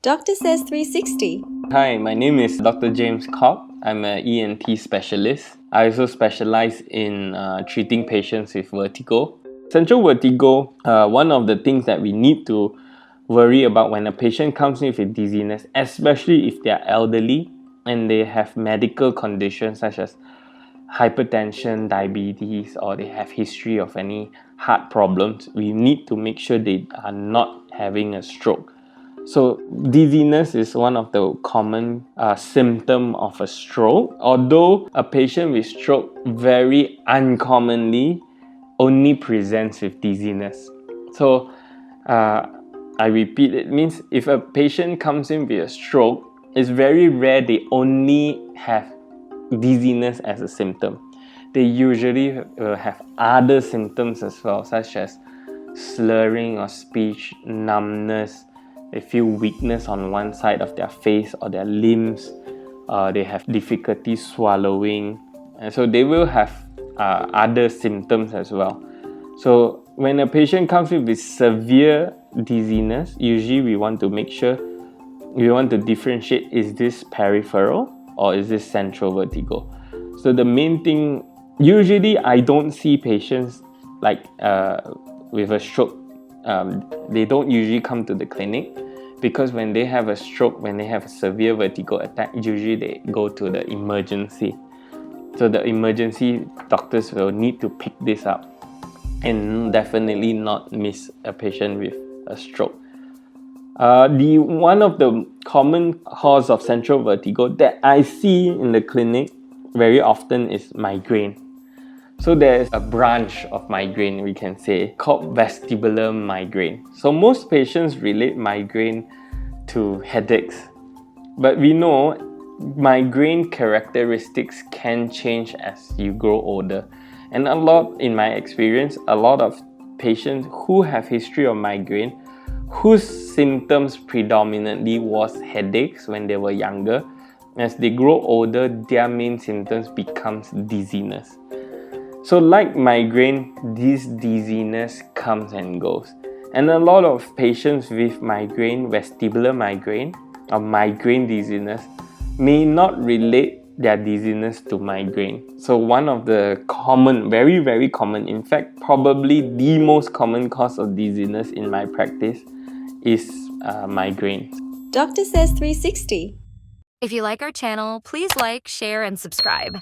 Doctor Says 360. Hi, my name is Dr. James Cobb. I'm an ENT specialist. I also specialize in treating patients with vertigo. Central vertigo, one of the things that we need to worry about when a patient comes in with dizziness, especially if they are elderly and they have medical conditions such as hypertension, diabetes, or they have history of any heart problems, we need to make sure they are not having a stroke. So dizziness is one of the common symptoms of a stroke. Although a patient with stroke very uncommonly only presents with dizziness. So I repeat, it means if a patient comes in with a stroke, it's very rare they only have dizziness as a symptom. They usually will have other symptoms as well, such as slurring of speech, numbness. They feel weakness on one side of their face or their limbs. They have difficulty swallowing, and so they will have other symptoms as well. So when a patient comes in with severe dizziness, usually we want to make sure, we want to differentiate, is this peripheral or is this central vertigo? So the main thing, usually I don't see patients like with a stroke. They don't usually come to the clinic because when they have a stroke, when they have a severe vertigo attack, usually they go to the emergency. So the emergency doctors will need to pick this up and definitely not miss a patient with a stroke. One of the common cause of central vertigo that I see in the clinic very often is migraine. So there's a branch of migraine, we can say, called vestibular migraine. So most patients relate migraine to headaches, but we know migraine characteristics can change as you grow older. And in my experience, a lot of patients who have history of migraine, whose symptoms predominantly was headaches when they were younger, as they grow older, their main symptoms becomes dizziness. So like migraine, this dizziness comes and goes. And a lot of patients with migraine, vestibular migraine, or migraine dizziness, may not relate their dizziness to migraine. So one of the common, very, very common, in fact, probably the most common cause of dizziness in my practice is migraine. Doctor Says 360. If you like our channel, please like, share, and subscribe.